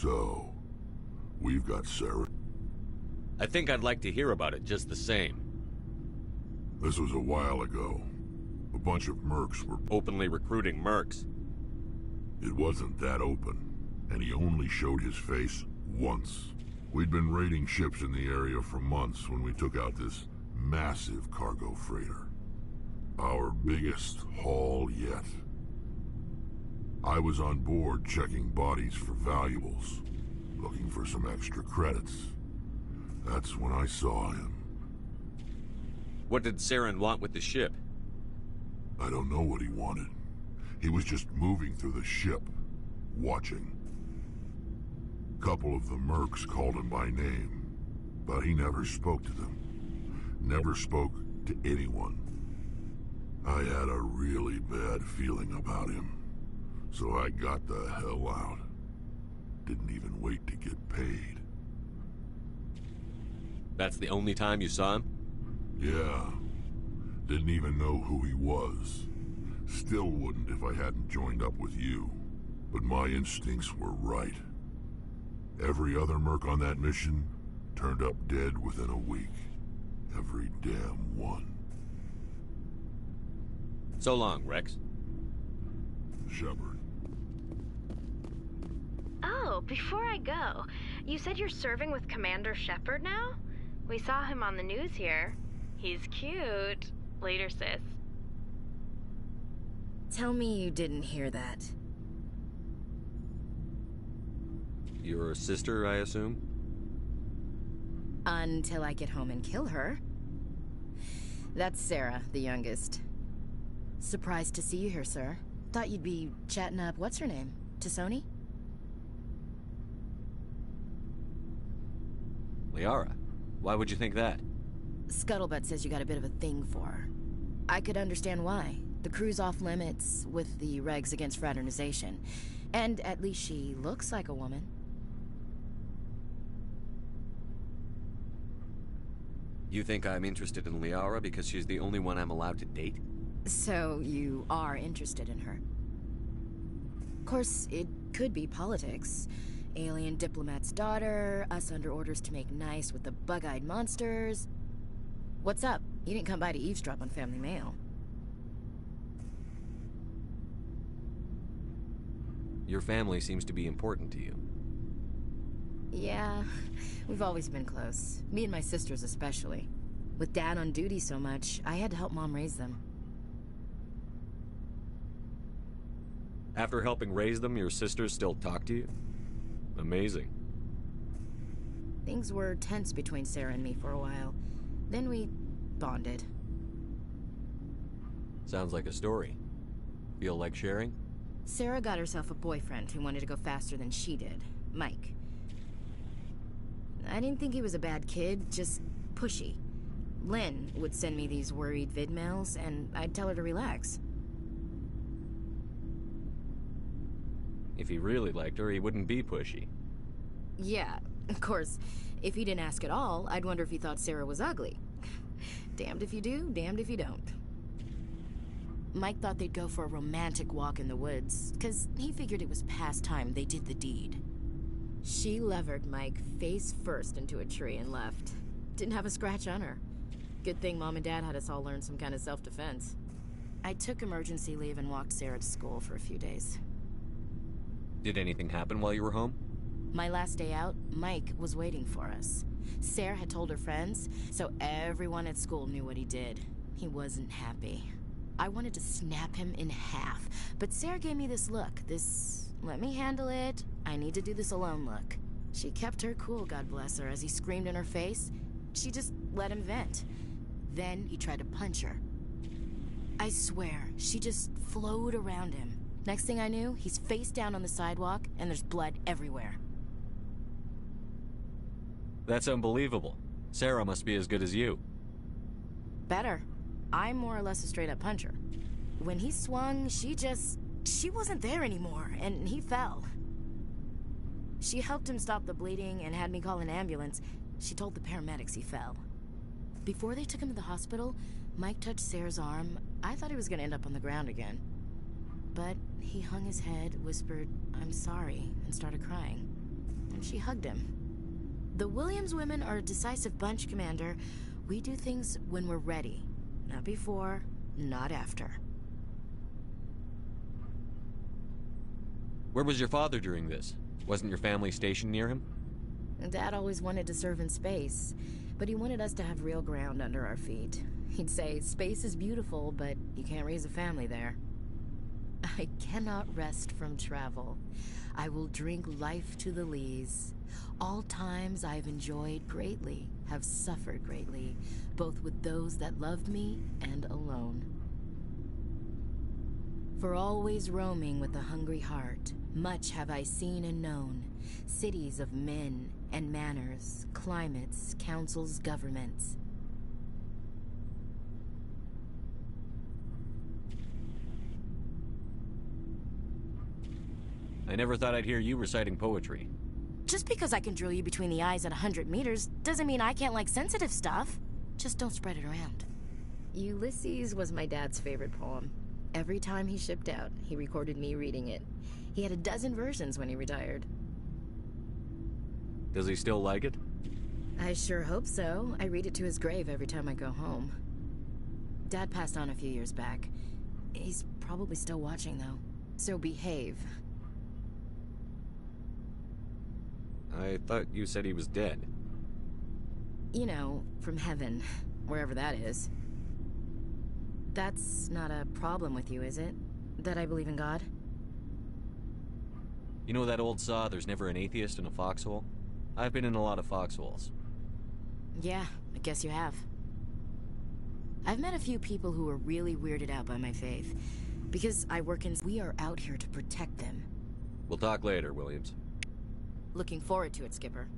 So, we've got Sarah. I think I'd like to hear about it just the same. This was a while ago. A bunch of mercs were Openly recruiting mercs. It wasn't that open, and he only showed his face once. We'd been raiding ships in the area for months when we took out this massive cargo freighter. Our biggest haul yet. I was on board checking bodies for valuables, looking for some extra credits. That's when I saw him. What did Saren want with the ship? I don't know what he wanted. He was just moving through the ship, watching. Couple of the mercs called him by name, but he never spoke to them. Never spoke to anyone. I had a really bad feeling about him, so I got the hell out. Didn't even wait to get paid. That's the only time you saw him? Yeah. Didn't even know who he was. Still wouldn't if I hadn't joined up with you. But my instincts were right. Every other merc on that mission turned up dead within a week. Every damn one. So long, Rex. Shepard. Oh, before I go, you said you're serving with Commander Shepard now? We saw him on the news here. He's cute. Later, sis. Tell me you didn't hear that. Your sister, I assume? Until I get home and kill her. That's Sarah, the youngest. Surprised to see you here, sir. Thought you'd be chatting up, what's her name? T'Soni? Liara. Why would you think that? Scuttlebutt says you got a bit of a thing for her. I could understand why. The crew's off limits with the regs against fraternization. And at least she looks like a woman. You think I'm interested in Liara because she's the only one I'm allowed to date? So you are interested in her. Of course, it could be politics. Alien diplomat's daughter, us under orders to make nice with the bug-eyed monsters. What's up? You didn't come by to eavesdrop on Family Mail. Your family seems to be important to you. Yeah, we've always been close. Me and my sisters especially. With Dad on duty so much, I had to help Mom raise them. After helping raise them, your sisters still talk to you? Amazing. Things were tense between Sarah and me for a while. Then we bonded. Sounds like a story. Feel like sharing? Sarah got herself a boyfriend who wanted to go faster than she did, Mike. I didn't think he was a bad kid, just pushy. Lynn would send me these worried vid mails, and I'd tell her to relax. If he really liked her, he wouldn't be pushy. Yeah, of course, if he didn't ask at all, I'd wonder if he thought Sarah was ugly. Damned if you do, damned if you don't. Mike thought they'd go for a romantic walk in the woods, because he figured it was past time they did the deed. She levered Mike face first into a tree and left. Didn't have a scratch on her. Good thing Mom and Dad had us all learn some kind of self-defense. I took emergency leave and walked Sarah to school for a few days. Did anything happen while you were home? My last day out, Mike was waiting for us. Sarah had told her friends, so everyone at school knew what he did. He wasn't happy. I wanted to snap him in half, but Sarah gave me this look, this let me handle it, I need to do this alone look. She kept her cool, God bless her, as he screamed in her face. She just let him vent. Then he tried to punch her. I swear, she just flowed around him. Next thing I knew, he's face down on the sidewalk, and there's blood everywhere. That's unbelievable. Sarah must be as good as you. Better. I'm more or less a straight-up puncher. When he swung, she wasn't there anymore, and he fell. She helped him stop the bleeding and had me call an ambulance. She told the paramedics he fell. Before they took him to the hospital, Mike touched Sarah's arm. I thought he was gonna end up on the ground again. But he hung his head, whispered, "I'm sorry," and started crying. and she hugged him. The Williams women are a decisive bunch, Commander. We do things when we're ready. Not before, not after. Where was your father during this? Wasn't your family stationed near him? Dad always wanted to serve in space, but he wanted us to have real ground under our feet. He'd say, space is beautiful, but you can't raise a family there. I cannot rest from travel. I will drink life to the lees. All times I've enjoyed greatly, have suffered greatly, both with those that loved me and alone. For always roaming with a hungry heart, much have I seen and known, cities of men and manners, climates, councils, governments. I never thought I'd hear you reciting poetry. Just because I can drill you between the eyes at 100 meters doesn't mean I can't like sensitive stuff. Just don't spread it around. Ulysses was my dad's favorite poem. Every time he shipped out, he recorded me reading it. He had a dozen versions when he retired. Does he still like it? I sure hope so. I read it to his grave every time I go home. Dad passed on a few years back. He's probably still watching, though. So behave. I thought you said he was dead. You know, from heaven, wherever that is. That's not a problem with you, is it? That I believe in God? You know that old saw, there's never an atheist in a foxhole? I've been in a lot of foxholes. Yeah, I guess you have. I've met a few people who are really weirded out by my faith. Because I work in... We are out here to protect them. We'll talk later, Williams. Looking forward to it, Skipper.